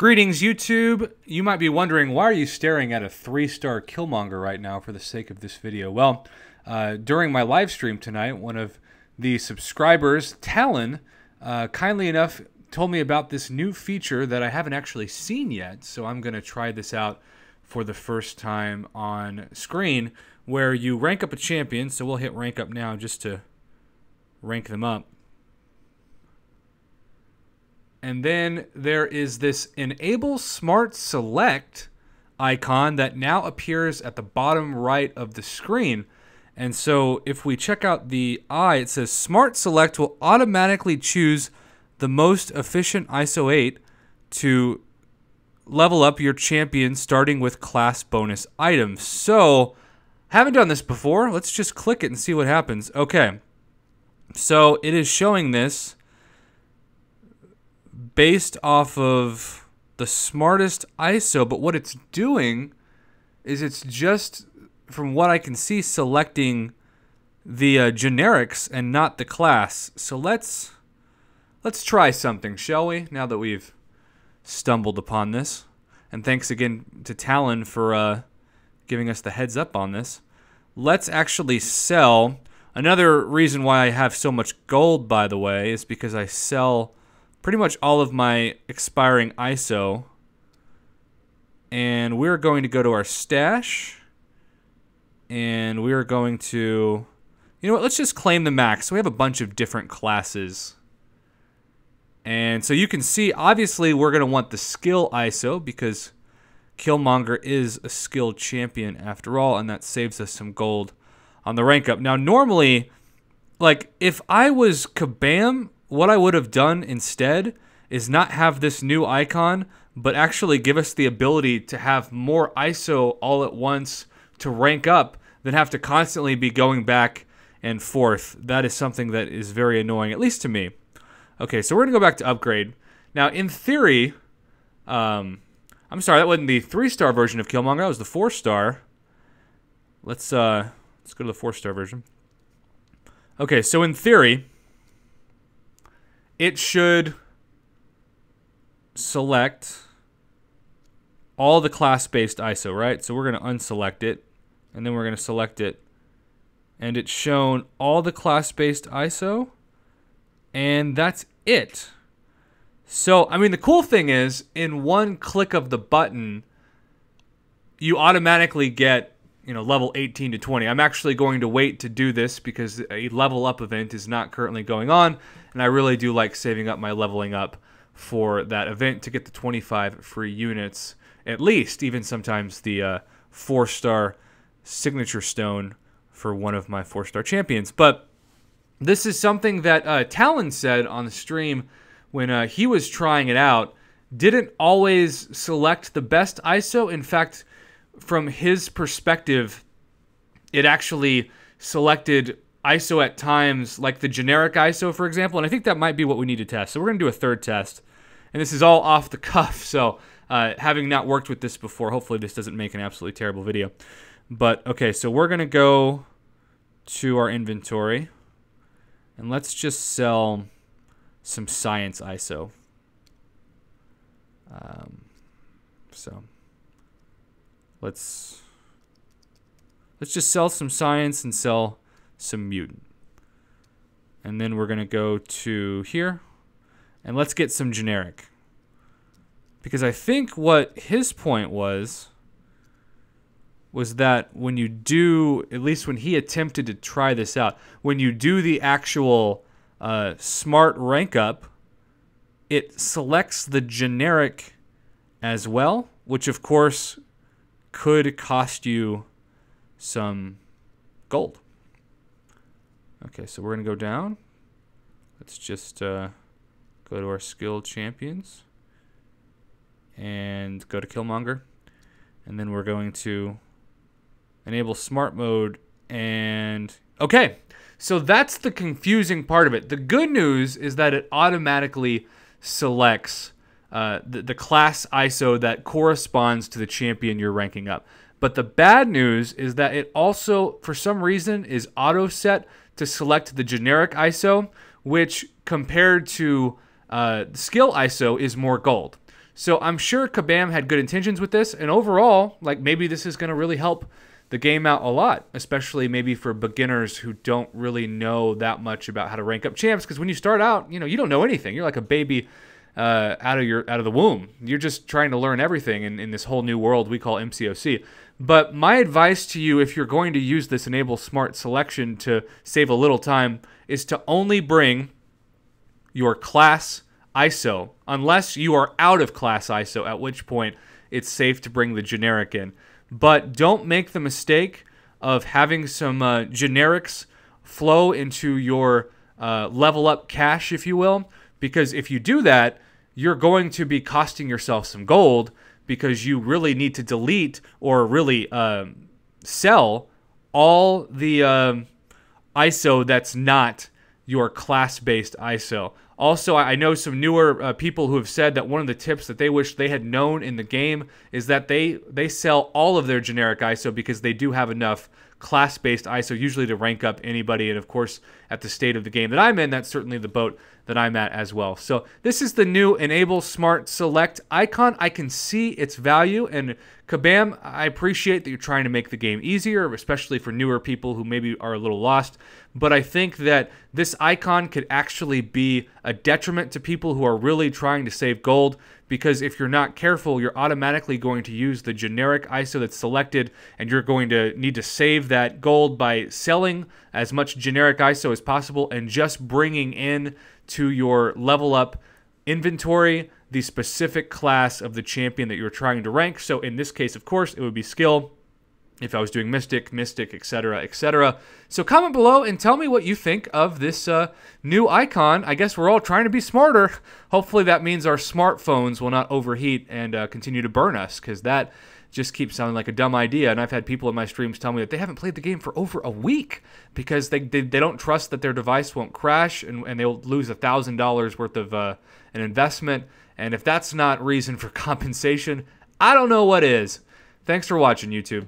Greetings, YouTube. You might be wondering, why are you staring at a 3-star Killmonger right now for the sake of this video? Well, during my live stream tonight, one of the subscribers, Talon, kindly enough told me about this new feature that I haven't actually seen yet, so I'm going to try this out for the first time on screen, where you rank up a champion. So we'll hit rank up now just to rank them up. And then there is this Enable Smart Select icon that now appears at the bottom right of the screen. And so if we check out the eye, it says Smart Select will automatically choose the most efficient ISO 8 to level up your champion starting with class bonus items. So, haven't done this before. Let's just click it and see what happens. Okay. So it is showing this based off of the smartest ISO, but what it's doing is it's just, from what I can see, selecting the generics and not the class. So let's try something, shall we? Now that we've stumbled upon this. And thanks again to Talon for giving us the heads up on this. Let's actually sell. Another reason why I have so much gold, by the way, is because I sell pretty much all of my expiring ISO. And we're going to go to our stash. And we're going to, you know what, let's just claim the max. So we have a bunch of different classes. And so you can see, obviously, we're going to want the skill ISO because Killmonger is a skilled champion after all, and that saves us some gold on the rank up. Now, normally, like, if I was Kabam, what I would have done instead is not have this new icon, but actually give us the ability to have more ISO all at once to rank up than have to constantly be going back and forth. That is something that is very annoying, at least to me. Okay, so we're going to go back to upgrade. Now, in theory, I'm sorry, that wasn't the 3-star version of Killmonger. That was the 4-star. Let's go to the 4-star version. Okay, so in theory, it should select all the class-based ISO, right? So we're going to unselect it, and then we're going to select it. And it's shown all the class-based ISO, and that's it. So, I mean, the cool thing is, in one click of the button, you automatically get, you know, level 18 to 20. I'm actually going to wait to do this because a level up event is not currently going on, and I really do like saving up my leveling up for that event to get the 25 free units, at least, even sometimes the 4-star signature stone for one of my 4-star champions. But this is something that Talon said on the stream when he was trying it out. Didn't always select the best ISO. In fact, from his perspective, it actually selected ISO at times, like the generic ISO, for example. And I think that might be what we need to test. So we're going to do a third test. And this is all off the cuff. So having not worked with this before, hopefully this doesn't make an absolutely terrible video. But, okay, so we're going to go to our inventory. And let's just sell some science ISO. So let's just sell some science and sell some mutant. And then we're going to go to here. And let's get some generic. Because I think what his point was that when you do, at least when he attempted to try this out, when you do the actual smart rank up, it selects the generic as well, which of course could cost you some gold. Okay, so we're going to go down. Let's just go to our skilled champions and go to Killmonger. And then we're going to enable smart mode, and okay, so that's the confusing part of it. The good news is that it automatically selects the class ISO that corresponds to the champion you're ranking up. But the bad news is that it also, for some reason, is auto set to select the generic ISO, which compared to skill ISO is more gold. So I'm sure Kabam had good intentions with this, and overall, like maybe this is going to really help the game out a lot, especially maybe for beginners who don't really know that much about how to rank up champs. Because when you start out, you don't know anything. You're like a baby out of the womb. You're just trying to learn everything in this whole new world we call MCOC. But my advice to you, if you're going to use this Enable Smart Selection to save a little time, is to only bring your class ISO, unless you are out of class ISO, at which point it's safe to bring the generic in. But don't make the mistake of having some generics flow into your level up cache, if you will, because if you do that, you're going to be costing yourself some gold because you really need to delete or really sell all the ISO that's not your class-based ISO. Also, I know some newer people who have said that one of the tips that they wish they had known in the game is that they sell all of their generic ISO because they do have enough class-based ISO usually to rank up anybody. And of course, at the state of the game that I'm in, that's certainly the boat that I'm at as well. So this is the new Enable Smart Select icon. I can see its value, and Kabam, I appreciate that you're trying to make the game easier, especially for newer people who maybe are a little lost. But I think that this icon could actually be a detriment to people who are really trying to save gold, because if you're not careful, you're automatically going to use the generic ISO that's selected, and you're going to need to save that gold by selling as much generic ISO as possible and just bringing in to your level up inventory the specific class of the champion that you're trying to rank. So in this case, of course, it would be skill. If I was doing Mystic, etc., etc. So comment below and tell me what you think of this new icon. I guess we're all trying to be smarter. Hopefully that means our smartphones will not overheat and continue to burn us, because that just keeps sounding like a dumb idea. And I've had people in my streams tell me that they haven't played the game for over a week because they don't trust that their device won't crash, and they'll lose $1,000 worth of an investment. And if that's not reason for compensation, I don't know what is. Thanks for watching, YouTube.